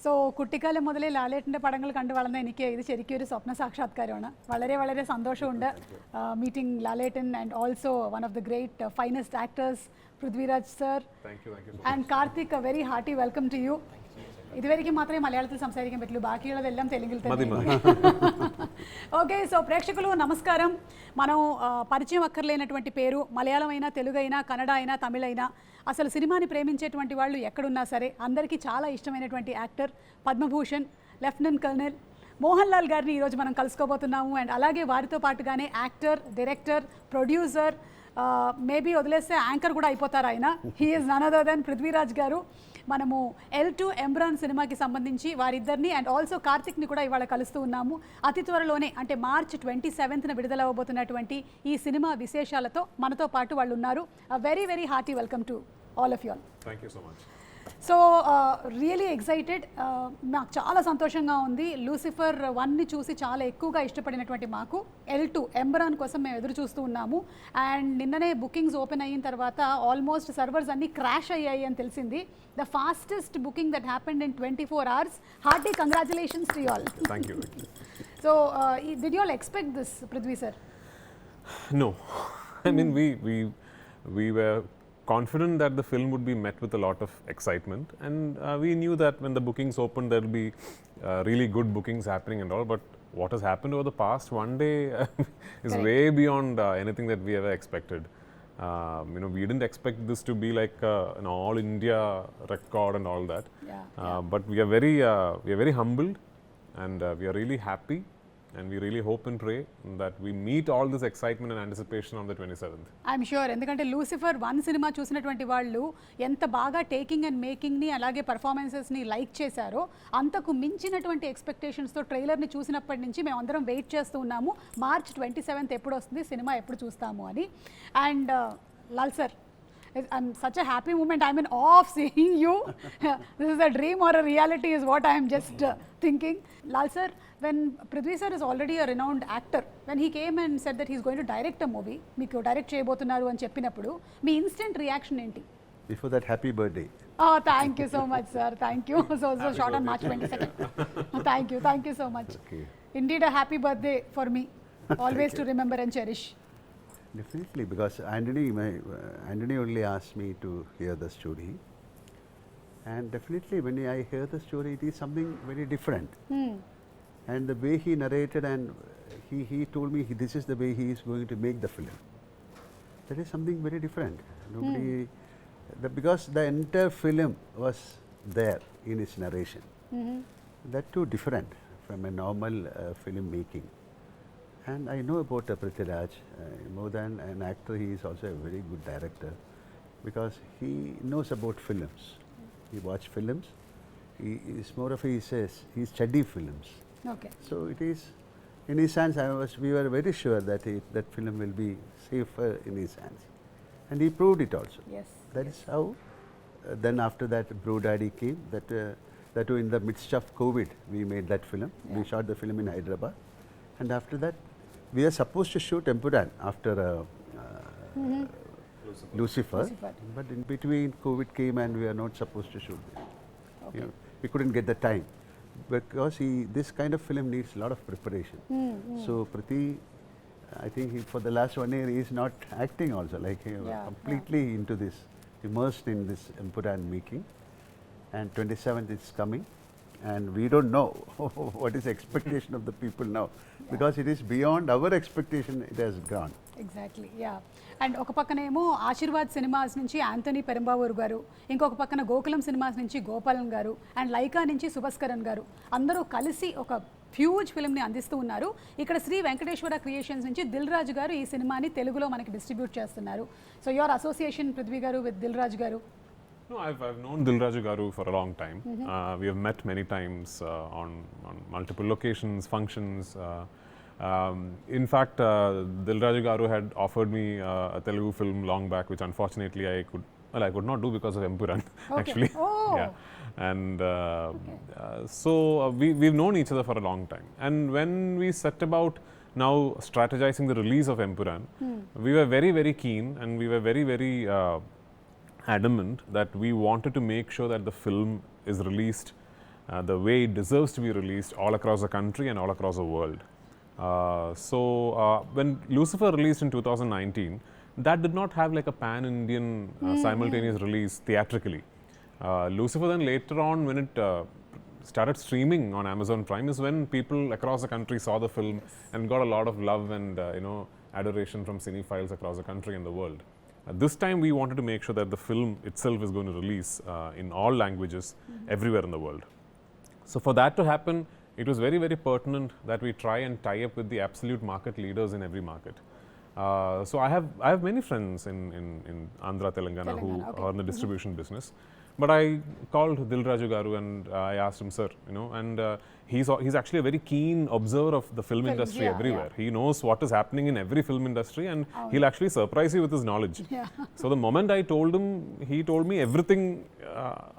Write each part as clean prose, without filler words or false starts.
So കുട്ടിക്കാലം മുതലേ ലാലേട്ടൻ്റെ പടങ്ങൾ കണ്ടു വളർന്ന എനിക്ക് ഇത് ശരിക്കും ഒരു സ്വപ്ന സാക്ഷാത്കാരമാണ്. വളരെ വളരെ സന്തോഷമുണ്ട് meeting Lalettan and also one of the great finest actors Prithviraj sir and Karthik. A very hearty welcome to you. ഇതുവരെയ്ക്കും മാത്രമേ മലയാളത്തിൽ സംസാരിക്കാൻ പറ്റുള്ളൂ, బాకీయుള്ളదెల్లం తెలుగులో തന്നെ. ఓకే, సో ప్రేక్షకులు నమస్కారం. మనం పరిచయం అక్కర్లేనటువంటి పేరు, మలయాళం అయినా తెలుగు అయినా కన్నడ అయినా తమిళ అయినా అసలు సినిమాని ప్రేమించేటువంటి వాళ్ళు ఎక్కడున్నా సరే అందరికీ చాలా ఇష్టమైనటువంటి actor Padma Bhushan lieutenant colonel Mohanlal గారిని ఈరోజు మనం కలుసుకోబోతున్నాము. అండ్ అలాగే వారితో పాటుగానే యాక్టర్, డైరెక్టర్, ప్రొడ్యూసర్, మేబీ వదిలేస్తే యాంకర్ కూడా అయిపోతారు ఆయన. He is none other than Prithviraj గారు. మనము ఎంపురాన్ సినిమాకి సంబంధించి వారిద్దరిని అండ్ ఆల్సో కార్తిక్ని కూడా ఇవాళ కలుస్తూ ఉన్నాము. అతి త్వరలోనే అంటే మార్చ్ 27న విడుదలవ్వబోతున్నటువంటి ఈ సినిమా విశేషాలతో మనతో పాటు వాళ్ళు ఉన్నారు. Very very hearty welcome to all of you all. Thank you so much. So really excited. నాకు చాలా సంతోషంగా ఉంది. లూసిఫర్ 1ని చూసి చాలా ఎక్కువగా ఇష్టపడినటువంటి మాకు L2 ఎంబరాన్ కోసం మేము ఎదురు చూస్తూ ఉన్నాము. అండ్ నిన్ననే బుకింగ్స్ ఓపెన్ అయిన తర్వాత ఆల్మోస్ట్ సర్వర్స్ అన్నీ క్రాష్ అయ్యాయి అని తెలిసింది. The fastest booking that happened in 24 hours. Hearty congratulations to you all. Thank you. So did you all expect this, Prithvi sir? No, I mean we were confident that the film would be met with a lot of excitement, and we knew that when the bookings opened there will be really good bookings happening and all, but what has happened over the past one day is way beyond anything that we ever expected. We didn't expect this to be like an all India record and all that. But we are very humbled, and we are really happy, and we really hope and pray that we meet all this excitement and anticipation on the 27th. I'm sure. ఎందుకంటే Lucifer 1 cinema చూసినటువంటి వాళ్ళు ఎంత బాగా taking and మేకింగ్ని అలాగే పర్ఫార్మెన్సెస్ని like చేశారో అంతకు మించినటువంటి ఎక్స్పెక్టేషన్స్తో ట్రైలర్ని చూసినప్పటి నుంచి మేము అందరం వెయిట్ చేస్తూ ఉన్నాము. మార్చ్ 27th ఎప్పుడు వస్తుంది సినిమా, ఎప్పుడు చూస్తాము అని. And Lal sir, I'm such a happy moment. I'm in awe of seeing you. This is a dream or a reality is what I am just thinking. Lal sir, when Prithvi sir is already a renowned actor, when he came and said that he is going to direct a movie, meeku direct cheyabothunaru ani cheppinappudu mee instant reaction enti? Before that, happy birthday. Oh, thank you so much sir. Thank you. So short on March 22nd. Thank you so much. Okay. Indeed a happy birthday for me. Always to remember and cherish. Definitely, because Anthony only asked me to hear the story, and definitely when I hear the story, it is something very different. And the way he narrated, and he told me this is the way he is going to make the film. That is something very different. Nobody, because the entire film was there in his narration. That too different from a normal film making. And I know about Prithviraj, more than an actor, he is also a very good director, because he knows about films. He watches films. He is more of he study films. Okay. So it is in his hands. We were very sure that that film will be safer in his hands, and he proved it also. Yes. That is how. Then after that, Bro Daddy came. That in the midst of COVID, we made that film. We shot the film in Hyderabad, and after that, we are supposed to shoot empuran after Lucifer, but in between COVID came and we are not supposed to shoot it. Okay. We couldn't get the time, because this kind of film needs a lot of preparation. So Prithvi, I think for the last 1 year he is not acting also, like he was completely into this, immersed in this empuran making, and 27th is coming. And we don't know what is expectation of the people now, because it is beyond our expectation. It has gone. Exactly, yeah. And ఒక పక్కనేమో Aashirvaad cinemas నుంచి Anthony పెరంబావూర్ గారు, ఇంకొక పక్కన Gokulam cinemas నుంచి గోపాలన్ గారు, and Lyca నుంచి సుభస్కరన్ గారు అందరూ కలిసి ఒక హ్యూజ్ ఫిల్మ్ని అందిస్తూ ఉన్నారు. ఇక్కడ శ్రీ వెంకటేశ్వర క్రియేషన్స్ నుంచి దిల్ రాజు గారు ఈ సినిమాని తెలుగులో మనకి డిస్ట్రిబ్యూట్ చేస్తున్నారు. సో యువర్ అసోసియేషన్ పృథ్వీ గారు విత్ దిల్ రాజు గారు? No, I've known Dilraju Garu for a long time. We have met many times on multiple locations, functions. In fact, Dilraju Garu had offered me a Telugu film long back, which unfortunately I could not do because of Empuran. Okay. Actually. Oh. Yeah. And so we've known each other for a long time. And when we set about now strategizing the release of Empuran, we were very, very keen, and we were very, very adamant that we wanted to make sure that the film is released the way it deserves to be released all across the country and all across the world. When Lucifer released in 2019, that did not have like a pan-Indian simultaneous release theatrically. Lucifer then later on, when it started streaming on Amazon Prime, is when people across the country saw the film and got a lot of love and adoration from cinephiles across the country and the world. This time we wanted to make sure that the film itself is going to release in all languages everywhere in the world. So for that to happen, it was very, very pertinent that we try and tie up with the absolute market leaders in every market. So I have many friends in Andhra, Telangana who are in the distribution business. But I called Dilraju Garu and I asked him, sir, and he's actually a very keen observer of the film industry everywhere. He knows what is happening in every film industry, and he'll actually surprise you with his knowledge. So the moment I told him, he told me everything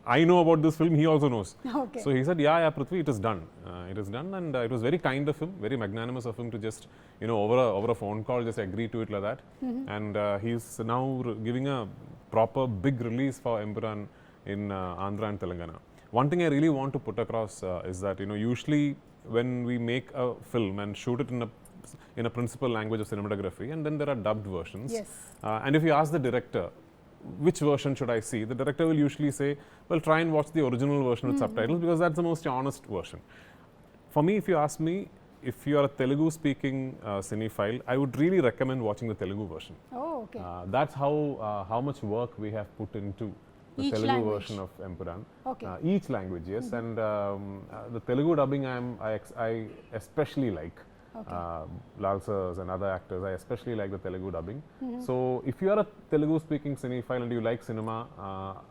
I know about this film, he also knows. So he said, yeah, Prithvi, it is done. It is done, and it was very kind of him, very magnanimous of him to just, over a phone call, just agree to it like that. And he's now giving a proper big release for Empuran in Andhra and Telangana. One thing I really want to put across is that usually when we make a film and shoot it in a principal language of cinematography, and then there are dubbed versions. And if you ask the director, which version should I see? The director will usually say, well, try and watch the original version with subtitles, because that's the most honest version. For me, if you ask me, if you are a Telugu speaking cinephile, I would really recommend watching the Telugu version. That's how much work we have put into the each Telugu language version of Empuran. Each language, yes. And the Telugu dubbing I especially like. Lal sirs and other actors, I especially like the Telugu dubbing. So if you are a Telugu speaking cinephile and you like cinema,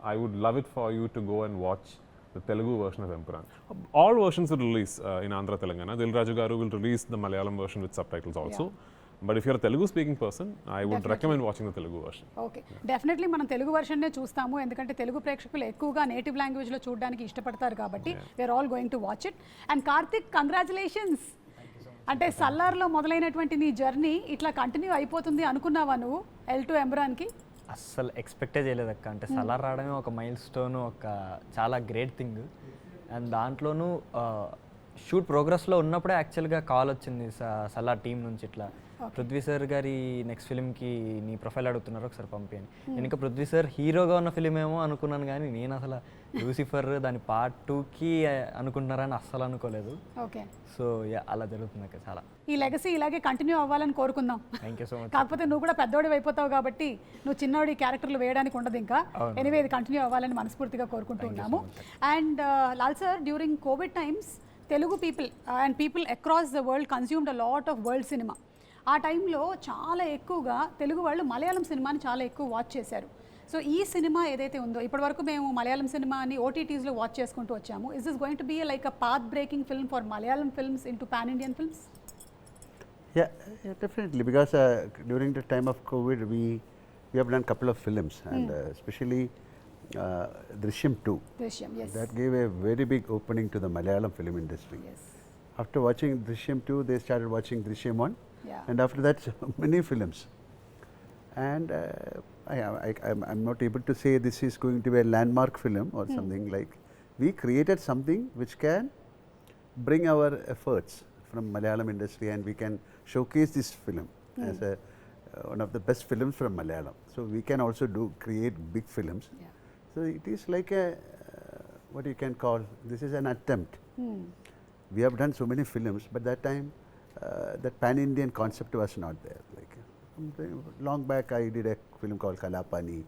I would love it for you to go and watch the Telugu version of Empuran. All versions will release in Andhra, Telangana. Dilraju Garu will release the Malayalam version with subtitles also. But if you're a Telugu speaking person, I would recommend watching the Telugu version. Definitely మనం Telugu version నే చూస్తాము, ఎందుకంటే తెలుగు ప్రేక్షకులు ఎక్కువగా native language లో చూడడానికి ఇష్టపడతారు కాబట్టి we are all going to watch it. And Karthik, congratulations. అంటే సల్లార్లో మొదలైనటువంటి నీ జర్నీ ఇట్లా కంటిన్యూ అయిపోతుంది అనుకున్నావా నువ్వు L2 ఎంబురాన్కి? అస్సలు ఎక్స్పెక్టే చేయలేదు అక్క. అంటే సలార్ రావడమే ఒక మైల్ స్టోన్, ఒక చాలా గ్రేట్ థింగ్. అండ్ దాంట్లోనూ షూట్ ప్రోగ్రెస్లో ఉన్నప్పుడే యాక్చువల్గా కాల్ వచ్చింది సలార్ టీం నుంచి, ఇట్లా పృథ్వీ సార్ గారి నెక్స్ట్ ఫిల్మ్కి నీ ప్రొఫైల్ అడుగుతున్నారు, ఒకసారి పంపించండి. నేను ఇంకా పృథ్వీ సార్ హీరోగా ఉన్న ఫిలిం ఏమో అనుకున్నాను, కానీ నేను అసలు లూసిఫర్ దాని పార్ట్ 2కి అనుకుంటున్నారని అస్సలు అనుకోలేదు. సో అలా జరుగుతుంది అక్క. చాలా ఈ లెగసీ ఇలాగే కంటిన్యూ అవ్వాలని కోరుకుందాం. Thank you so much. కాకపోతే నువ్వు కూడా పెద్దోడి అయిపోతావు కాబట్టి నువ్వు చిన్నోడి క్యారెక్టర్లు వేయడానికి ఉండదు ఇంకా. ఎనీవే ఇది కంటిన్యూ అవ్వాలని మనస్ఫూర్తిగా కోరుకుంటున్నాము. And Lal sir, during Covid times Telugu people and people across the world consumed a lot of world cinema. ఆ టైంలో చాలా ఎక్కువగా తెలుగు వాళ్ళు మలయాళం సినిమాని చాలా ఎక్కువ వాచ్ చేశారు. సో ఈ సినిమా ఏదైతే ఉందో ఇప్పటివరకు మేము మలయాళం సినిమాని ఓటీటీస్లో వాచ్ చేసుకుంటూ వచ్చాము. Is this going to be like a path breaking film for Malayalam films into pan Indian films? Yeah, definitely, because during the time of COVID, we have done a couple of films, and especially Drishyam 2. Drishyam, yes. That gave a very big opening to the Malayalam film industry. Yes. After watching Drishyam 2, they started watching Drishyam 1, and after that, many films. And I'm not able to say this is going to be a landmark film or something like. We created something which can bring our efforts from Malayalam industry, and we can showcase this film as one of the best films from Malayalam. So we can also create big films. So it is like a what you can call, this is an attempt. We have done so many films, but that time that pan-Indian concept was not there. Like long back, I did a film called Kalapani,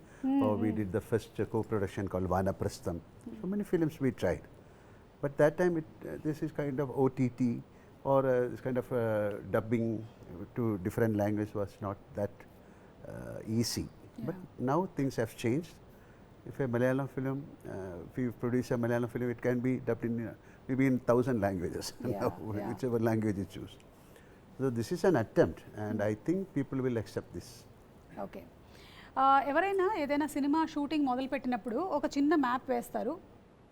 or we did the first co-production called Vanaprastham. So many films we tried, but that time this is kind of OTT or this kind of dubbing to different language was not that easy. But now things have changed. If a Malayalam film, if you produce a Malayalam film, it can be dubbed in maybe in 1,000 languages, whichever language you choose. So this is an attempt, and I think people will accept this. Okay. ఎవరైనా ఏదైనా cinema shooting మొదలు పెట్టినప్పుడు ఒక చిన్న map వేస్తారు,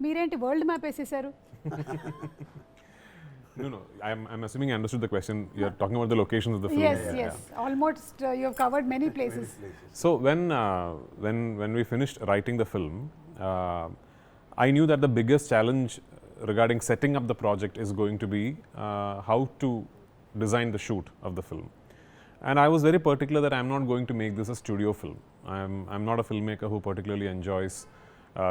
మీరేంటి world map వేసేసారు? No, I'm assuming I understood the question. You're talking about the locations of the film. Yes. Almost you have covered many places. So when we finished writing the film, I knew that the biggest challenge regarding setting up the project is going to be how to design the shoot of the film. And I was very particular that I'm not going to make this a studio film. I'm not a filmmaker who particularly enjoys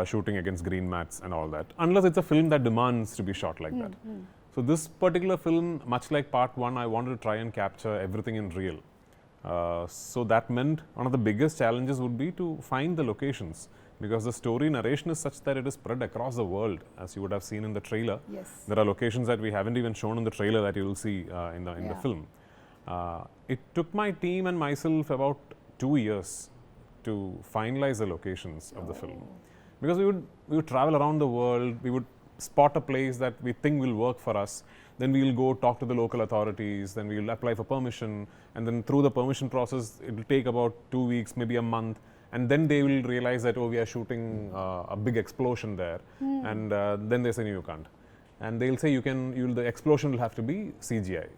shooting against green mats and all that, unless it's a film that demands to be shot like that. So this particular film, much like part 1, I wanted to try and capture everything in real. So that meant one of the biggest challenges would be to find the locations, because the story narration is such that it is spread across the world, as you would have seen in the trailer. Yes. There are locations that we haven't even shown in the trailer that you will see in the film. It took my team and myself about 2 years to finalize the locations of the film, because we would travel around the world, we would spot a place that we think will work for us, then we will go talk to the local authorities, then we will apply for permission, and then through the permission process it will take about 2 weeks, maybe a month, and then they will realize that, oh, we are shooting a big explosion there, and then they say, no, you can't, and they'll say the explosion will have to be CGI,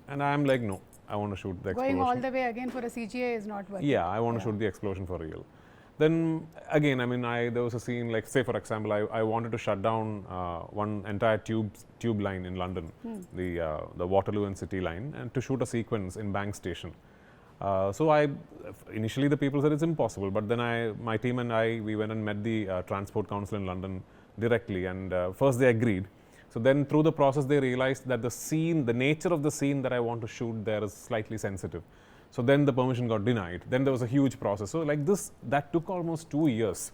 and I'm like, no, I want to shoot the explosion. Going all the way again for a CGI is not working. Yeah, I want to shoot the explosion for real. Then again, I mean, there was a scene, like say for example, I wanted to shut down one entire tube line in London, the Waterloo and City line, and to shoot a sequence in Bank Station. So initially the people said it's impossible, but then my team and we went and met the Transport Council in London directly, and first they agreed. So then through the process they realized that the nature of the scene that I want to shoot there is slightly sensitive. So then the permission got denied. Then there was a huge process. So like this, that took almost 2 years.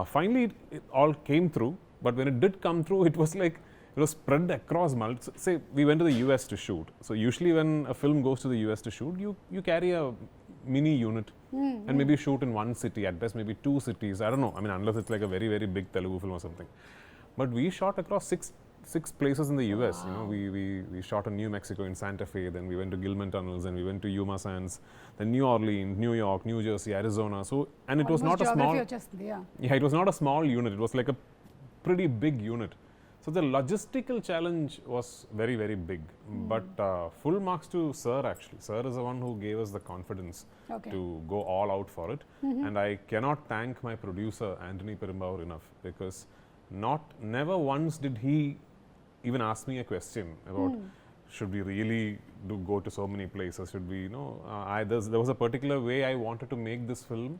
Finally, it all came through. But when it did come through, it was like, it was spread across say we went to the US to shoot. So usually when a film goes to the US to shoot, you carry a mini unit and maybe shoot in one city, at best maybe 2 cities. I don't know. I mean, unless it's like a very, very big Telugu film or something. But we shot across six places in the US. Wow. You know, we shot in New Mexico in Santa Fe, then we went to Gilman Tunnels, and we went to Yuma Sands, then New Orleans, New York, New Jersey, Arizona. So, and it was not a small. It was not a small unit. It was like a pretty big unit. So the logistical challenge was very, very big. But full marks to Sir actually. Sir is the one who gave us the confidence to go all out for it. And I cannot thank my producer Anthony Perumbavoor enough, because never once did he even ask me a question about should we really go to so many places, should we, there was a particular way I wanted to make this film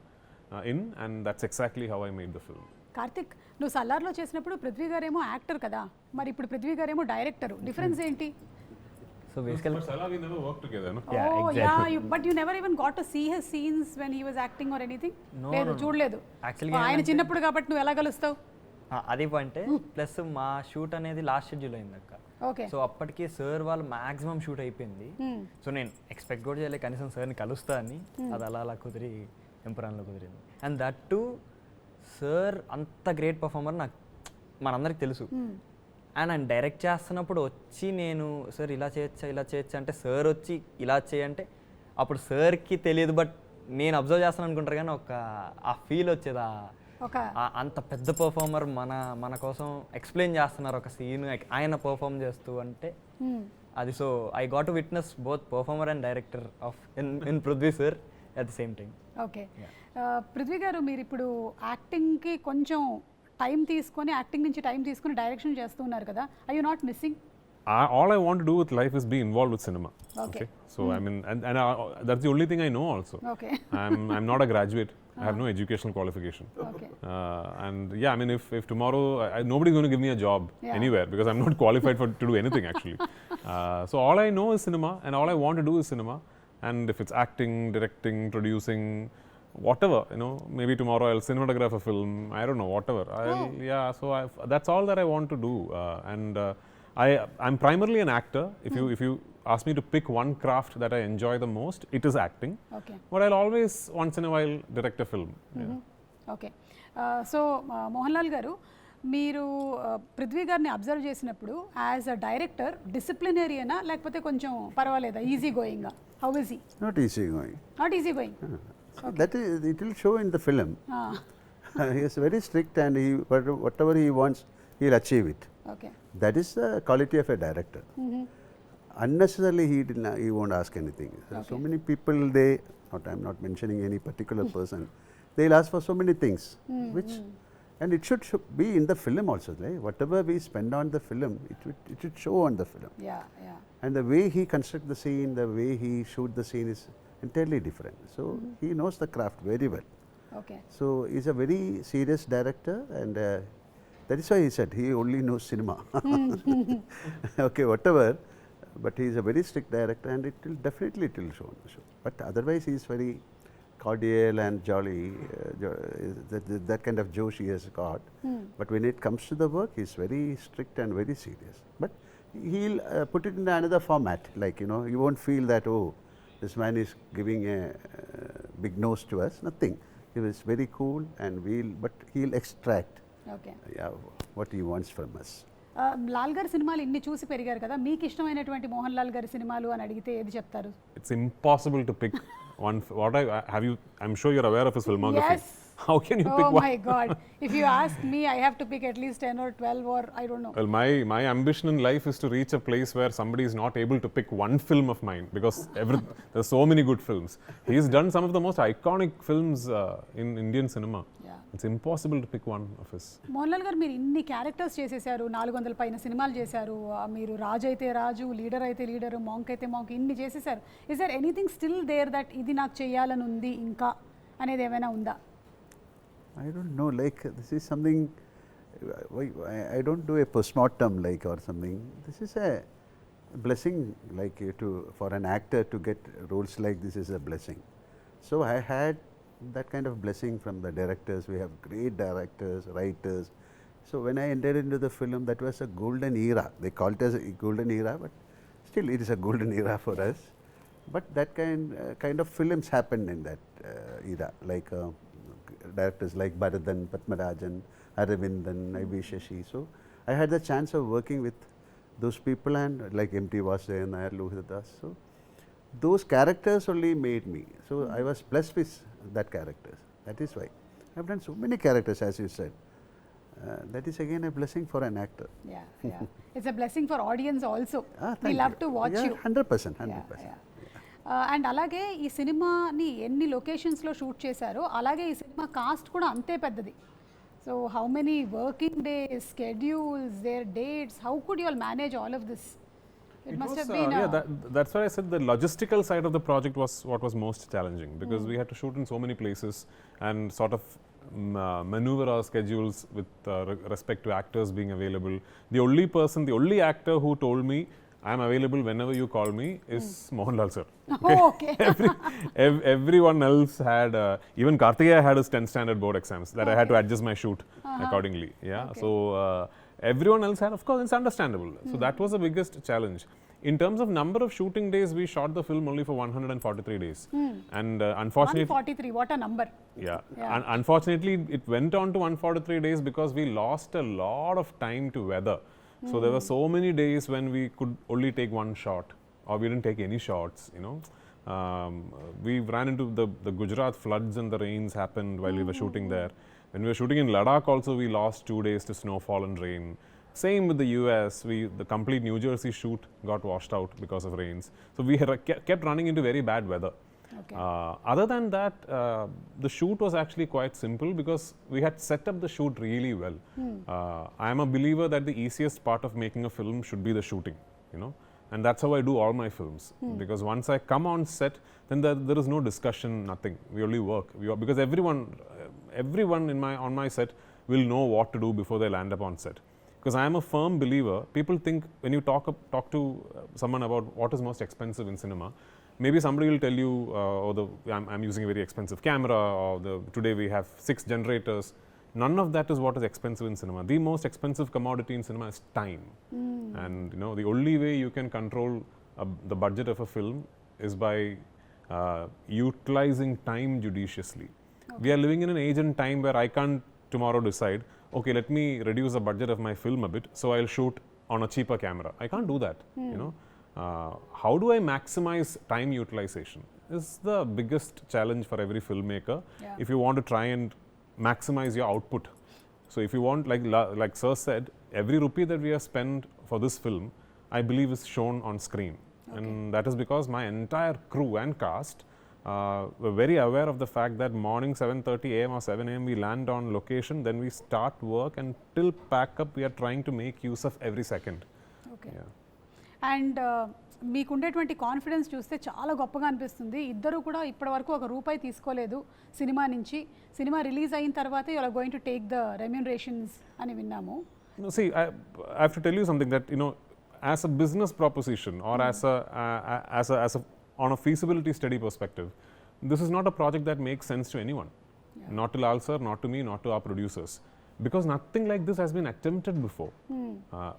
and that's exactly how I made the film. Karthik, నువ్వు సల్లార్లో చేసినప్పుడు పృథ్వీ గారేమో actor కదా, మరి ఇప్పుడు పృథ్వీ గారేమో director, difference ఏంటి? So basically, but Salah, we never worked together, no? Yeah, oh, exactly. Yeah, but you never even got to see his scenes when he was acting or anything? No, లేదు, చూడలేదు. Actually, ఆయన చిన్నప్పుడు కాబట్టి నువ్వు ఎలా కలుస్తావు? అది point. Plus మా shoot అనేది లాస్ట్ షెడ్యూల్ అయింది అక్క. ఓకే. సో అప్పటికి సార్ వాళ్ళు మాక్సిమం షూట్ అయిపోయింది. సో నేను ఎక్స్పెక్ట్ కూడా చేయలేదు కనీసం సార్ని కలుస్తా అని. అది అలా కుదిరి ఎంపురాన్లో కుదిరింది. అండ్ దట్ టు సార్ అంత గ్రేట్ పర్ఫార్మర్ మనందరికి తెలుసు. అండ్ ఆయన డైరెక్ట్ చేస్తున్నప్పుడు వచ్చి నేను సార్ ఇలా చేయొచ్చా అంటే సార్ వచ్చి ఇలా చేయంటే అప్పుడు సార్కి తెలియదు, బట్ నేను అబ్జర్వ్ చేస్తాను అనుకుంటారు, కానీ ఆ ఫీల్ వచ్చేది. అంత పెద్ద పర్ఫార్మర్ మన కోసం ఎక్స్ప్లెయిన్ చేస్తున్నారు ఒక సీన్, ఆయన పర్ఫార్మ్ చేస్తూ అంటే అది. So I got to witness both performer and director of in Prithvi sir at the same time. Okay, Prithvi గారు, మీరు ఇప్పుడు యాక్టింగ్కి కొంచెం టైం తీసుకొని, యాక్టింగ్ నుంచి టైం తీసుకొని డైరెక్షన్ చేస్తున్నారు కదా, I you not missing? All I want to do with life is be involved with cinema. Okay. So I mean, and that's the only thing I know also. Okay. I'm not a graduate. I have no educational qualification. Okay. And yeah, I mean, if tomorrow nobody's going to give me a job anywhere, because I'm not qualified to do anything actually. So all I know is cinema, and all I want to do is cinema. And if it's acting, directing, producing, whatever, maybe tomorrow I'll cinematograph a film. I don't know, whatever. So that's all that I want to do. I'm primarily an actor. If you ask me to pick one craft that I enjoy the most, it is acting. Okay. But I'll always once in a while direct a film. Okay, so Mohanlal గారు, మీరు పృథ్వీ గారిని observe చేసినప్పుడు as a director డిసిప్లినరీనా లేకపోతే కొంచెం పర్వాలేదా, easy going? How is he? Not easy going. Not easy going? That is, it will show in the film. He is very strict, and whatever he wants, he'll achieve it. Okay. That is the quality of a director. Unnecessarily he won't ask anything. So many people, I'm not mentioning any particular person, they'll ask for so many things which And it should be in the film also, right? Whatever we spend on the film, it should show on the film. Yeah, yeah. And the way he construct the scene, the way he shoot the scene is entirely different. So he knows the craft very well. Okay. So he's a very serious director, and that is why he said he only knows cinema. Okay, whatever, but he is a very strict director, and it will definitely show on the show. But otherwise, he is very cordial and jolly. That kind of josh he has got. But when it comes to the work, he is very strict and very serious. But he'll put it in another format. Like, you know, you won't feel that, oh, this man is giving a big nose to us. Nothing. He was very cool, and but he'll extract what he wants from us. Lal గారి సినిమాలు ఇన్ని చూసి పెరిగారు కదా, మీకు ఇష్టమైనటువంటి మోహన్ లాల్ గారి సినిమాలు అని అడిగితే ఏది చెప్తారు? It's impossible to pick one. I'm sure you're aware of his filmography. Yes. How can you pick Oh one? my God! If you ask me, I have to pick at least 10 or 12 or I don't know. Well, my ambition in life is to reach a place where somebody is not able to pick one film of mine, because there's so many good films. He's done some of the most iconic films in Indian cinema. Yeah. It's impossible to pick one of his. Mohan Lal గారు మీరు ఇన్ని characters చేసేసారు, 400 పైన సినిమాలు చేశారు, మీరు రాజు అయితే రాజు, లీడర్ అయితే లీడర్, మాంక్ అయితే మాంక్, ఇన్ని చేసేసారు. Is there anything still there that ఇది నాకు చేయాలని ఉంది ఇంకా అనేది ఏమైనా ఉందా? I don't know, like this is something, I don't do a postmortem like or something. This is a blessing, like for an actor to get roles like this is a blessing. So I had that kind of blessing from the directors. We have great directors, writers. So when I entered into the film, that was a golden era. They call it as a golden era, but still it is a golden era for us. But that kind of films happened in that era, like directors like Bharadan, Padmarajan, Aravindan, I.B. Shashi. So I had the chance of working with those people, and like M.T. Vasudevan Nair, Lohitadas. So those characters only made me. So I was blessed with that characters. That is why I have done so many characters, as you said. That is again a blessing for an actor. Yeah, yeah. It's a blessing for audience also. Thank We love you. to watch Yeah, you. 100%. 100%. Yeah, yeah. And అలాగే ఈ సినిమాని ఎన్ని లొకేషన్స్లో shoot చేశారో అలాగే ఈ cinema cost కూడా అంతే పెద్దది. So how many working days, schedules, their dates, how could you all manage all of this? It must have been that's why I said the logistical side of the project was what was most challenging, because we had to shoot in so many places and sort of maneuver our schedules with respect to actors being available. The only actor who told me I am available whenever you call me is Mohanlal sir. Oh, okay. Everyone else had, even Karthikeya had his 10th standard board exams that I had to adjust my shoot accordingly. Yeah, Okay. so everyone else had, of course, it's understandable. So that was the biggest challenge. In terms of number of shooting days, we shot the film only for 143 days. And unfortunately, 143, what a number. yeah. Unfortunately, it went on to 143 days because we lost a lot of time to weather. So there were so many days when we could only take one shot, or we didn't take any shots, you know. We ran into the Gujarat floods, and the rains happened while we were shooting there. When we were shooting in Ladakh also, we lost 2 days to snowfall and rain. Same with the US, the complete New Jersey shoot got washed out because of rains. So we kept running into very bad weather. Okay. Other than that, the shoot was actually quite simple because we had set up the shoot really well. I am a believer that the easiest part of making a film should be the shooting, you know, and that's how I do all my films. Because once I come on set, then there is no discussion, nothing. We only work. Because everyone on my set will know what to do before they land up on set. Because I am a firm believer. People think when you talk to someone about what is most expensive in cinema, maybe somebody will tell you, I'm using a very expensive camera, or today we have 6 generators. None of that is what is expensive in cinema. The most expensive commodity in cinema is time. And you know, the only way you can control the budget of a film is by utilizing time judiciously. Okay. We are living in an age and time where I can't tomorrow decide, okay, let me reduce the budget of my film a bit, so I'll shoot on a cheaper camera. I can't do that, you know. How do I maximize time utilization is the biggest challenge for every filmmaker. Yeah. If you want to try and maximize your output. So if you want, like Sir said, every rupee that we have spent for this film, I believe is shown on screen. Okay. And that is because my entire crew and cast we're very aware of the fact that morning 7:30 a.m. or 7 a.m. we land on location, then we start work, and till pack up we are trying to make use of every second. Okay Yeah. And మీకు ఉండేటువంటి confidence చూస్తే చాలా గొప్పగా అనిపిస్తుంది. ఇద్దరు కూడా ఇప్పటివరకు ఒక రూపాయి తీసుకోలేదు సినిమా నుంచి. సినిమా రిలీజ్ అయిన తర్వాత you are going to take the remunerations అని విన్నాము. No, see, I have to tell you something that, you know, as a business proposition or as a on a feasibility study perspective, this is not a project that makes sense to anyone. Yeah. Not to Lal sir, not to me, not to our producers. Because nothing like this has been attempted before.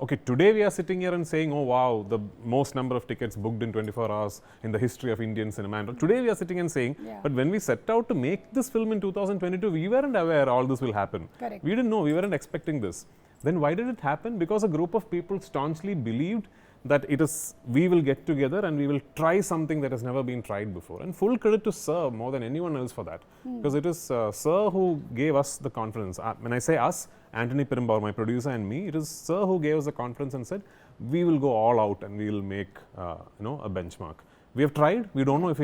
Okay, today we are sitting here and saying, oh wow, the most number of tickets booked in 24 hours in the history of Indian cinema. And today we are sitting and saying, Yeah. but when we set out to make this film in 2022, we weren't aware all this will happen. Correct. We didn't know, we weren't expecting this. Then why did it happen? Because a group of people staunchly believed that it is, we will get together and we will try something that has never been tried before. And full credit to Sir more than anyone else for that. Because it is Sir who gave us the confidence. When I say us, Anthony Perumbauer, my producer, and me, it is Sir who gave us the confidence and said, we will go all out and we will make a benchmark. We have tried. We don't know if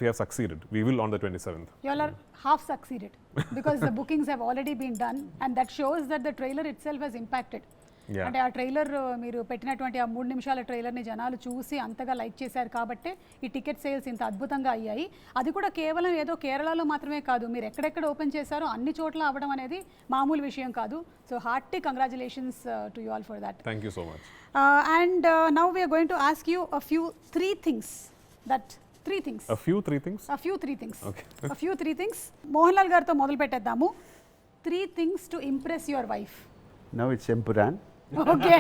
we have succeeded. We will on the 27th. You all are half succeeded because the bookings have already been done, and that shows that the trailer itself has impacted. Yeah. అంటే ఆ trailer మీరు పెట్టినటువంటి ఆ 3 నిమిషాల ట్రైలర్ని జనాలు చూసి అంతగా like చేశారు కాబట్టి ఈ టికెట్ సేల్స్ ఇంత అద్భుతంగా అయ్యాయి. అది కూడా కేవలం ఏదో కేరళలో మాత్రమే కాదు, మీరు ఎక్కడెక్కడ ఓపెన్ చేశారో అన్ని చోట్ల అవ్వడం అనేది మామూలు విషయం కాదు. So hearty congratulations to you all for that. Thank you so much. And now we're going to ask you a few three things. A few three things? Okay. A few three things. Mohanlal గారితో మొదలు పెట్టేద్దాము. 3 things to impress your wife. Now it's empuran. Okay.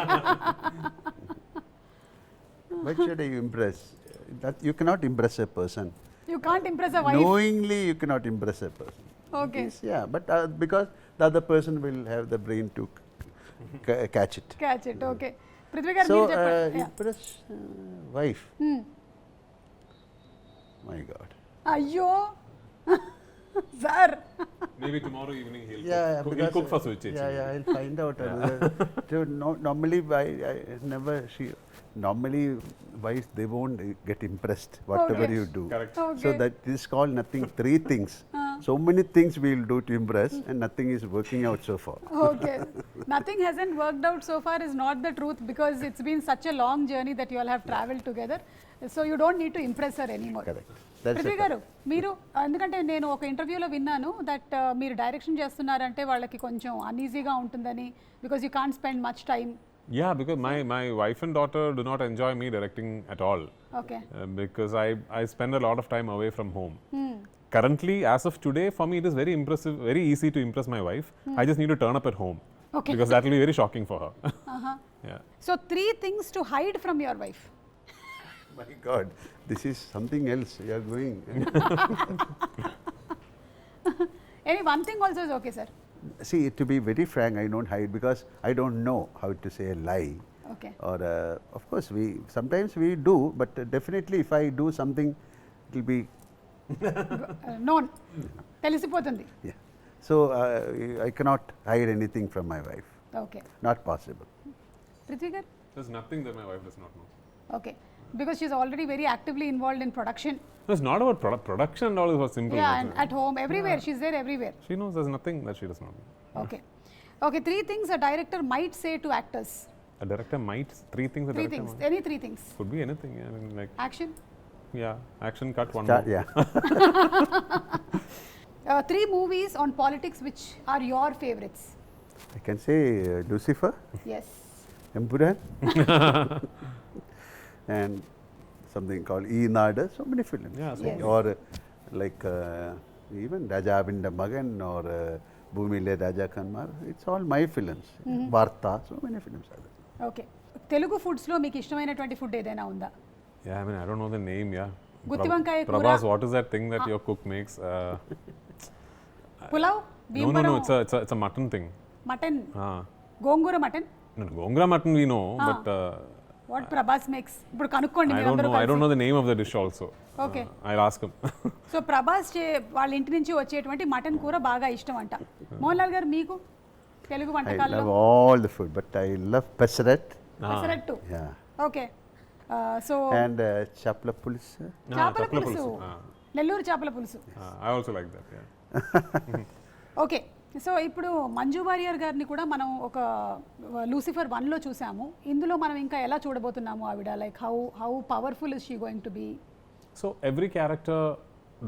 Why should I impress? That you cannot impress a person. You can't impress a wife. Knowingly, you cannot impress a person. Okay. Yes, yeah, but because the other person will have the brain to catch it. Catch it. Okay. Prithvi గారు So, మీరు చెప్పండి. Yeah. impress wife. My God. అయ్యో sir. Maybe tomorrow evening he'll Because, cook for Suchi. Yeah, I'll find out. So normally, I never. Normally, wives they won't get impressed whatever Okay. you do. Correct. Okay. So that is called nothing. 3 things. So many things we will do to impress, and nothing is working out so far. Okay. Nothing hasn't worked out so far is not the truth, because it's been such a long journey that you all have traveled together. So you don't need to impress her anymore. Correct. That's Prithvi it. గారు మీరు, ఎందుకంటే నేను ఒక ఇంటర్వ్యూలో విన్నాను that మీరు direction చేస్తున్నారంటే వాళ్ళకి కొంచెం అన్ఈజీగా ఉంటుందని, because you can't spend much time. Yeah, because my wife and daughter do not enjoy me directing at all. Okay. Because I spend a lot of time away from home. Currently, as of today, for me it is very impressive, very easy to impress my wife. I just need to turn up at home. Okay. Because that will be very shocking for her. Yeah. So 3 things to hide from your wife. My God, this is something else. You are going. Any one thing also is okay, sir. See, to be very frank, I don't hide because I don't know how to say a lie. Okay. Or of course we sometimes we do, but definitely if I do something, it will be known తెలిసిపోతుంది. yeah. So I cannot hide anything from my wife. Okay. Not possible. Prithvi గారు. There's nothing that my wife does not know. Okay. Because she's already very actively involved in production. No, it's not about production and all, is about simple. Yeah, things. and at home, everywhere. She's there everywhere. She knows there's nothing that she does not know. Okay. Okay, 3 things a director might say to actors. A director might, 3 things a 3 director things. might. Any 3 things. Could be anything. I mean, like, Action. yeah, action cut, one Start, more. yeah. 3 movies on politics which are your favorites. I can say Lucifer, Yes. Empuran, and something called Nada. So many films. Yeah, so Yes. Or like even Raja Abinda Magan or Bhumile Raja Kanmar. It's all my films. Varta. So many films are there. Okay. Telugu ఫుడ్స్లో మీకు ఇష్టమైనటువంటి food ఏదైనా ఉందా? Yeah, I mean, I don't know the name, yeah. Gutti vankai kura. Prabhas, what is that thing that your cook makes? Pulao, No, Bhimavaram, it's a mutton thing. Mutton, Ah. Gongura mutton. No, Gongra mutton we know, but what Prabhas makes ఇప్పుడు కనుక్కోండి I మీరందరూ don't know the name of the dish also. Okay. I'll ask him. So Prabhas వాళ్ళ ఇంటి నుంచి వచ్చేటువంటి mutton కూర బాగా ఇష్టం అంట. మోహన్లాల్ గారు మీకు తెలుగు I వంటకాల్లో? love all the food, but I love Pesaret. Pesarattu. Yeah. Okay. So And Chapla Pulis. చేపల పులుసు. నెల్లూరు చేపల పులుసు. I also like that. Yeah. Okay, so ఇప్పుడు మంజు వారియర్ గారిని కూడా మనం ఒక లూసిఫర్ 1లో చూసాము. ఇందులో మనం ఇంకా ఎలా చూడబోతున్నాము ఆవిడ, like how powerful is she going to be? So every character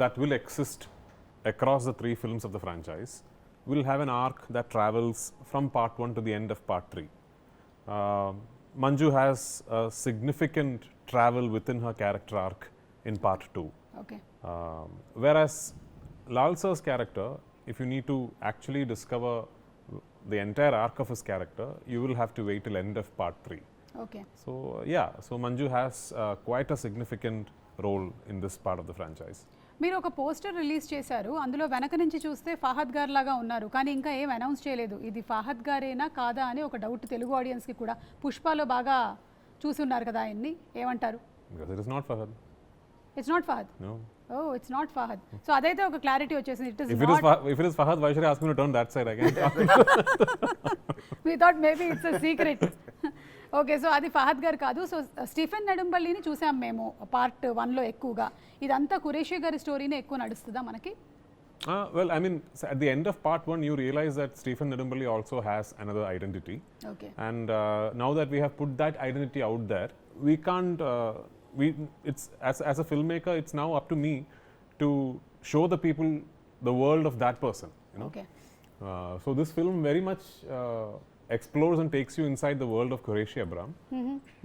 that will exist across the 3 films of the franchise will have an arc that travels from part 1 to the end of part 3. Manju has a significant travel within her character arc in part 2. Okay, Whereas Lal sir's character, if you need to actually discover the entire arc of his character, you will have to wait till end of part 3. Okay. So yeah, so Manju has quite a significant role in this part of the franchise. మీరు ఒక poster release చేశారు, అందులో వెనక నుంచి చూస్తే ఫహద్ గారు లాగా ఉన్నారు, కానీ ఇంకా ఏం అనౌన్స్ చేయలేదు. ఇది ఫహద్ గారేనా కాదా అని ఒక డౌట్ తెలుగు ఆడియన్స్కి కూడా. పుష్పలో బాగా చూసి ఉన్నారు కదా ఆయన్ని, ఏమంటారు? Because it is not Fahad. It's not Fahad. No. Oh, it's not Fahad. So అదైతే ఒక క్లారిటీ వచ్చేసింది. It is If it is Fahad, why should I ask me to turn that side again? We thought maybe it's a secret. Okay, so అది ఫహద్ గారు కాదు. So Stephen నెడుంబల్లిని చూసాం మేము part 1లో ఎక్కువగా. ఇదంతా ఖురేషీ గారి స్టోరీనే ఎక్కువ నడుస్తుందా మనకి? Well, I mean, at the end of part 1, you realize that Stephen Nedumballi also has another identity. Okay, And now that we have put that identity out there, we can't. It's as a filmmaker, it's now up to me to show the people the world of that person. You know. Okay. So this film very much explores and takes you inside the world of Qureshi Abram.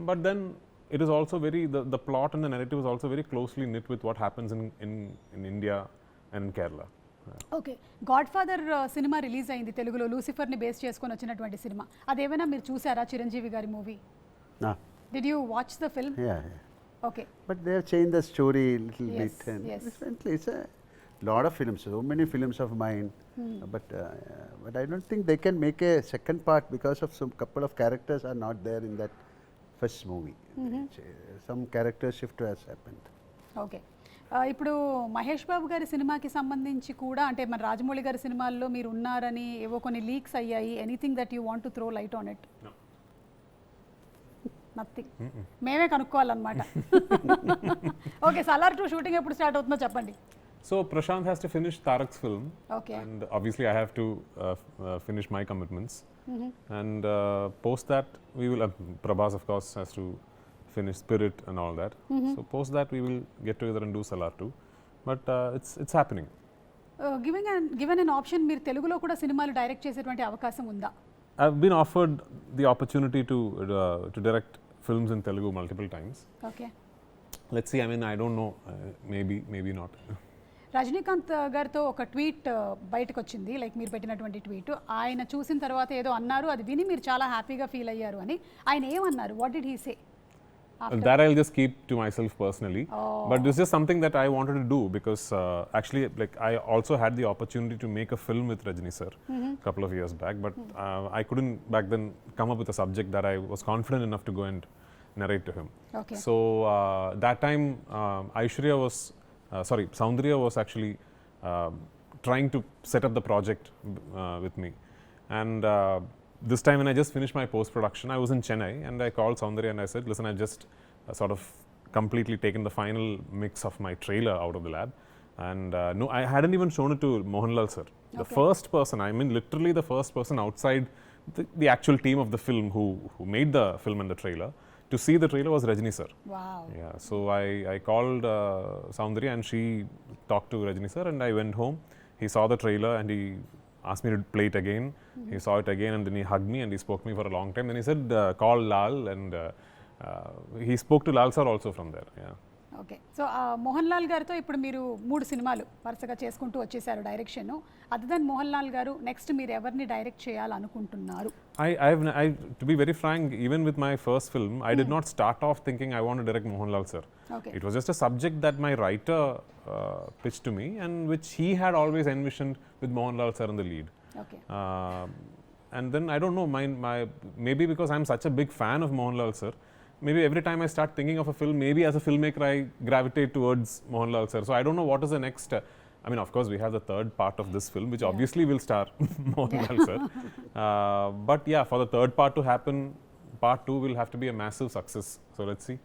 But then it is also the plot and the narrative is also very closely knit with what happens in India and in Kerala. Okay. God father cinema release అయింది తెలుగులో, లూసిఫర్ని base చేసుకొని వచ్చినటువంటి cinema. అదేమైనా మీరు చూసారా, చిరంజీవి గారి movie? No. Did you watch the film? Yeah, yeah. Okay. But they have changed the story a little Yes, bit. And yes. differently. It's a lot of films, so many films of mine. But I don't think they can make a second part because of some couple of characters are not there in that first movie. Some character shift has happened. Okay. ఇప్పుడు మహేష్ బాబు గారి సినిమాకి సంబంధించి కూడా, అంటే మన రాజమౌళి గారి సినిమాల్లో మీరు ఉన్నారని ఏవో కొన్ని లీక్స్ అయ్యాయి. Anything that you want to throw light on it? No. Nothing. మేమే కనుక్కోవాలన్నమాట. ఓకే, సలార్ 2 షూటింగ్ ఎప్పుడు స్టార్ట్ అవుతుందో చెప్పండి. So Prashant has to finish Tarak's film. Okay. And obviously I have to finish my commitments. And post that we will, Prabhas of course has to finish Spirit and all that. So post that we will get together and do Salar 2. But it's happening. Given an option, మీరు తెలుగులో కూడా సినిమాలు direct చేసేటువంటి అవకాశం ఉందా? I've been offered the opportunity to direct films in Telugu multiple times. Okay. Let's see, I mean I don't know, maybe not. Rajinikanth గారితో ఒక tweet బయటకు వచ్చింది, లైక్ మీరు పెట్టినటువంటి ట్వీట్. ఆయన చూసిన తర్వాత ఏదో అన్నారు, అది విని మీరు చాలా హ్యాపీగా ఫీల్ అయ్యారు అని. ఆయన ఏమన్నారు? What did he say? That I'll just keep to myself personally. But this is something that I wanted to do because actually, like, I also had the opportunity to make a film with Rajni sir a couple of years back, but I couldn't back then come up with a subject that I was confident enough to go and narrate to him. Okay. So that time, Soundarya was actually trying to set up the project with me, and this time when I just finished my post-production, I was in Chennai and I called Soundarya and I said, listen, I've just sort of completely taken the final mix of my trailer out of the lab, and no, I hadn't even shown it to Mohanlal sir. The first person, I mean literally the first person outside the actual team of the film who made the film and the trailer to see the trailer was Rajni sir. Wow. Yeah, so I called Soundarya and she talked to Rajni sir, and I went home. He saw the trailer and he asked me to play it again. He saw it again and then he hugged me and he spoke to me for a long time. Then he said, call Lal, and he spoke to Lal sir also from there. Yeah. Okay. So Mohan Lal గారితో ఇప్పుడు మీరు 3 సినిమాలు వరుసగా చేసుకుంటూ వచ్చేసారు direction. Other than Mohan Lal గారు, next మీరు ఎవరిని డైరెక్ట్ చేయాలనుకుంటున్నారు? To be very frank, even with my first film, I did not start off thinking I want to direct Mohanlal sir. Okay. It was just a subject that my writer pitched to me and which he had always envisioned with Mohanlal sir in the lead. Okay. And then I don't know, maybe because I'm such a big fan of Mohanlal sir, maybe every time I start thinking of a film, maybe as a filmmaker I gravitate towards Mohanlal sir. So I don't know what is the next. I mean, of course, we have the third part of this film, which obviously will star Mohanlal sir. But yeah, for the third part to happen, part 2 will have to be a massive success. So let's see.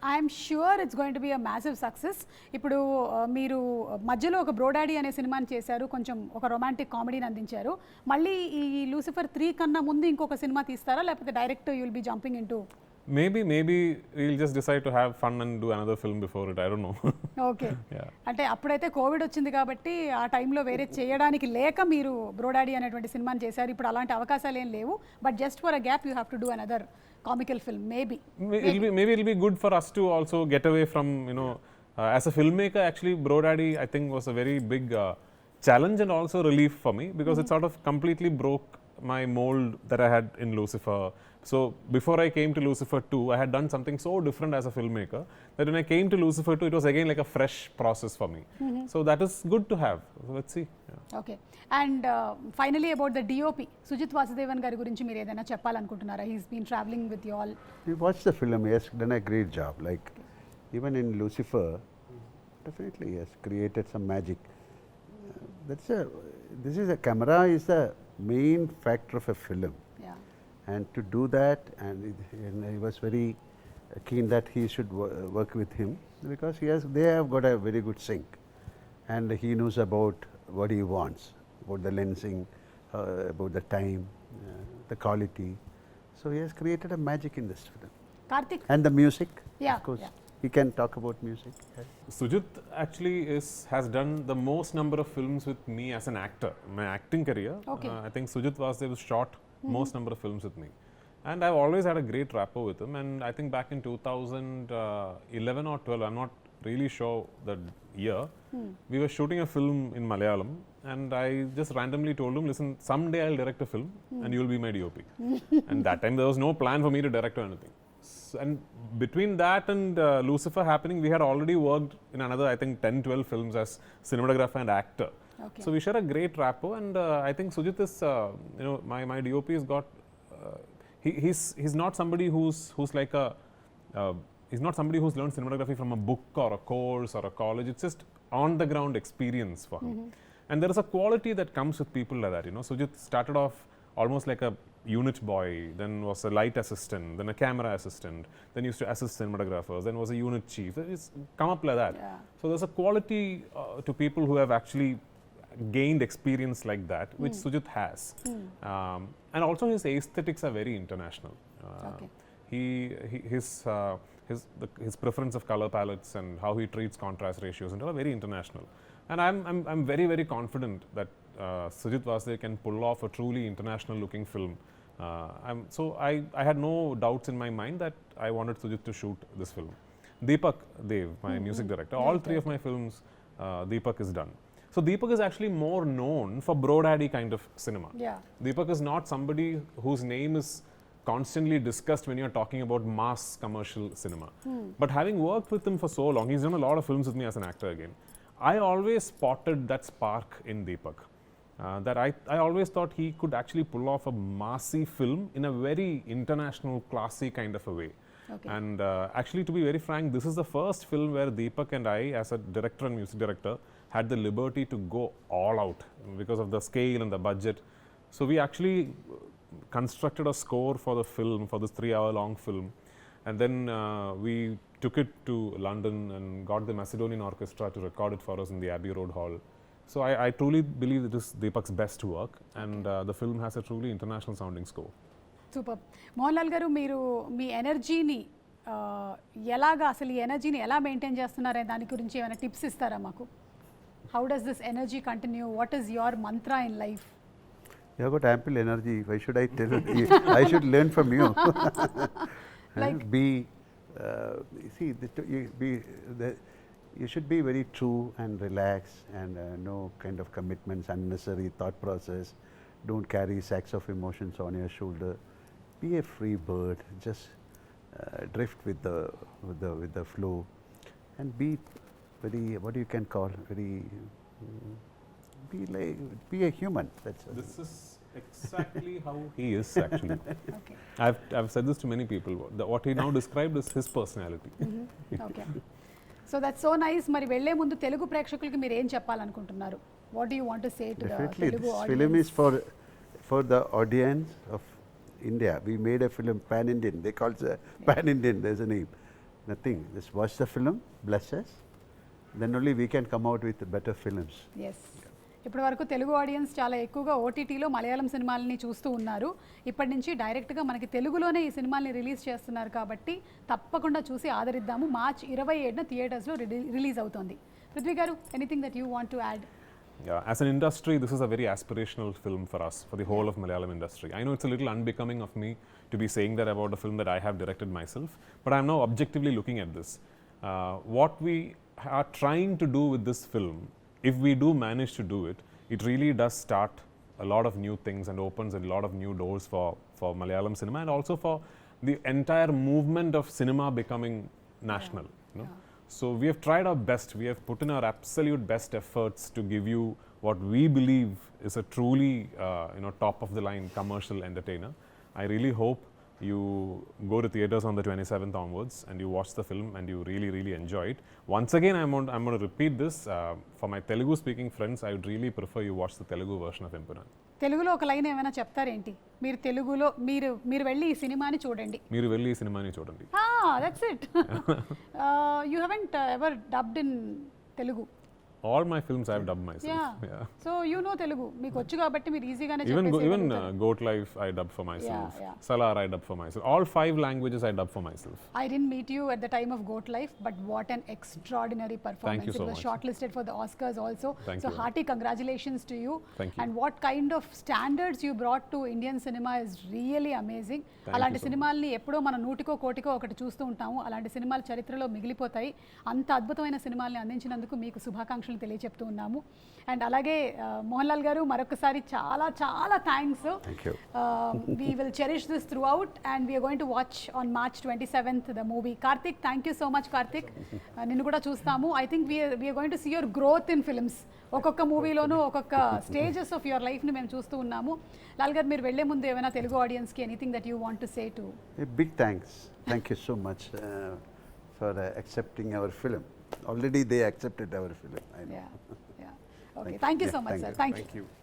I'm sure it's going to be a massive success. ఇప్పుడు మీరు మధ్యలో ఒక బ్రోడాడీ అనే సినిమాని చేశారు, కొంచెం ఒక romantic కామెడీని అందించారు. మళ్ళీ ఈ లూసిఫర్ 3 కన్నా ముందు ఇంకొక సినిమా తీస్తారా, లేకపోతే direct you will be jumping in to? Maybe we'll just decide to have fun and do another film before it. I don't know. Okay. అంటే అప్పుడైతే కోవిడ్ వచ్చింది కాబట్టి ఆ టైంలో వేరే చేయడానికి లేక మీరు బ్రోడాడీ అనేటువంటి సినిమాని చేశారు. ఇప్పుడు అలాంటి అవకాశాలు ఏం లేవు. But just for a gap you have to do another comical film, maybe it'll be good for us to also get away from, as a filmmaker, actually Brodaddy I think was a very big challenge and also relief for me, because it sort of completely broke my mold that I had in Lucifer. So before I came to Lucifer 2, I had done something so different as a filmmaker that when I came to Lucifer 2, it was again like a fresh process for me. So that is good to have. So let's see. Okay. And finally about the DOP, Sujit Vasudevan గారి గురించి మీరు ఏదైనా చెప్పాలనుకుంటున్నారా? He's been traveling with you all. We watched the film. He has done a great job. Like even in Lucifer, definitely he has created some magic. This is a camera is the main factor of a film. Yeah. And to do that, and he was very keen that he should work with him, because they have got a very good sync, and he knows about what he wants, about the lensing, about the time, the quality. So he has created a magic in this film. Karthik. And the music, Yeah, of course. yeah. He can talk about music. Sujit actually has done the most number of films with me as an actor. My acting career, Okay. I think Sujit Vasudev shot most number of films with me. And I've always had a great rapport with him. And I think back in 2011 or 12, I'm not really sure the year, we were shooting a film in Malayalam. And I just randomly told him, listen, someday I'll direct a film and you'll be my DOP. And that time there was no plan for me to direct or anything. And between that and Lucifer happening, we had already worked in another, I think, 10-12 films as cinematographer and actor. Okay. So we share a great rapport, and I think Sujit is, my DOP has got, he's not somebody who's like a, he's not somebody who's learned cinematography from a book or a course or a college. It's just on the ground experience for him. And there is a quality that comes with people like that. Sujit started off almost like a unit boy, then was a light assistant, then a camera assistant, then used to assist cinematographers, then was a unit chief. It's come up like that. Yeah. So there's a quality to people who have actually gained experience like that, which Sujit has. And also his aesthetics are very international. Okay. His preference of color palettes and how he treats contrast ratios and all are very international. And I'm very, very confident that Sujit Vasudev can pull off a truly international looking film. So I had no doubts in my mind that I wanted Sujit to shoot this film. Deepak Dev, my music director, all 3 of my films, Deepak is done. So Deepak is actually more known for Brodaddy kind of cinema. Yeah. Deepak is not somebody whose name is constantly discussed when you're talking about mass commercial cinema. But having worked with him for so long, he's done a lot of films with me as an actor again. I always spotted that spark in Deepak. That I always thought he could actually pull off a massy film in a very international, classy kind of a way. Okay. And actually, to be very frank, this is the first film where Deepak and I, as a director and music director, had the liberty to go all out because of the scale and the budget. So we actually constructed a score for the film, for this 3-hour-long film. And then we took it to London and got the Macedonian Orchestra to record it for us in the Abbey Road Hall. So I truly believe it is Deepak's best work, and the film has a truly international sounding score. Super. Mohanlal గారు, మీరు మీ ఎనర్జీని అసలు ఈ ఎనర్జీని ఎలా maintain చేస్తున్నారనే దాని గురించి ఏమైనా టిప్స్ ఇస్తారా మాకు? How does this energy continue? What is your mantra in life? You have got ample energy. Why should I tell you? I should learn from you. Like you should be very true and relaxed, and no kind of commitments, unnecessary thought process. Don't carry sacks of emotions on your shoulder. Be a free bird. Just drift with the flow, and be very, what you can call very. Be a human. That's This is exactly how he is actually. Okay. I've said this to many people. What he now described is his personality. Okay. So that's so nice. మరి వెళ్లే ముందు తెలుగు ప్రేక్షకులకి మీరు ఏం చెప్పాలనుకుంటున్నారు? What do you want to say to the definitely Telugu this film is audience? for the audience of India. We made a film pan-Indian. They call it pan-Indian. There's a name. Nothing. Just watch the film, bless us. Then only we can come out with better films. Yes ఇప్పటి వరకు Telugu audience చాలా ఎక్కువగా ఓటీటీలో మలయాళం సినిమాలని చూస్తూ ఉన్నారు. ఇప్పటి నుంచి డైరెక్ట్గా మనకి తెలుగులోనే ఈ సినిమాల్ని రిలీజ్ చేస్తున్నారు కాబట్టి తప్పకుండా చూసి ఆదరిద్దాము. మార్చ్ 27న థియేటర్స్లో రిలీజ్ అవుతోంది. పృథ్వీ గారు, anything that you want to add? Yeah, as an industry, this is a very aspirational film for us, for the whole of Malayalam industry. I know it's a little unbecoming of me to be saying that about a film that I have directed myself, but I'm now objectively looking at this. What we are trying to do with this film, if we do manage to do it, it really does start a lot of new things and opens a lot of new doors for Malayalam cinema and also for the entire movement of cinema becoming national. You know? So we have tried our best. We have put in our absolute best efforts to give you what we believe is a truly, top of the line commercial entertainer. I really hope you go to theaters on the 27th onwards and you watch the film and you really, really enjoy it. Once again, I'm going to repeat this. For my Telugu speaking friends, I would really prefer you watch the Telugu version of Empuran. తెలుగులో ఒక line ఏమైనా చెప్తారేంటి? మీరు తెలుగులో మీరు వెళ్ళి ఈ సినిమాని చూడండి. మీరు వెళ్ళి ఈ సినిమాని చూడండి. That's it. You haven't ever dubbed in Telugu? All my films I've dubbed myself. Yeah. So you know Telugu. మీకు వచ్చు కాబట్టి మీరు ఈజీగానే Even Goat Life I dubbed for myself. Yeah. Salar I dubbed for myself. All 5 languages I dubbed for myself. I didn't meet you at the time of Goat Life, but what an extraordinary performance. Thank you so It was much. shortlisted for the Oscars also. Thank So you. hearty congratulations to you. Thank you. And what kind of standards you brought to Indian cinema is really amazing. అలాంటి సినిమాల్ని ఎప్పుడో మన నూటికో కోటికో ఒకటి చూస్తూ ఉంటాము. అలాంటి సినిమాలు చరిత్రలో మిగిలిపోతాయి. అంత అద్భుతమైన సినిమాల్ని అందించినందుకు మీకు శుభాకాంక్షలు తెలియజెప్తూ ఉన్నాము. అండ్ అలాగే మోహన్లాల్ గారు, మరొకసారి చాలా చాలా thanks. We will cherish this throughout and we're going to watch on March 27th the movie. Karthik, thank you so much Karthik. నిన్ను కూడా చూస్తాము. I think we're going to see your growth in films. ఒక్కొక్క మూవీలోనూ ఒక్కొక్క stages of your లైఫ్ని మేము చూస్తూ ఉన్నాము. లాల్ గారు, మీరు వెళ్లే ముందు ఏమైనా తెలుగు ఆడియన్స్కి anything that you want to say to? Big thanks. Thank you so much for accepting our film. Already they accepted our film. I know. Yeah. Okay. Thank you so much, sir. Thank you.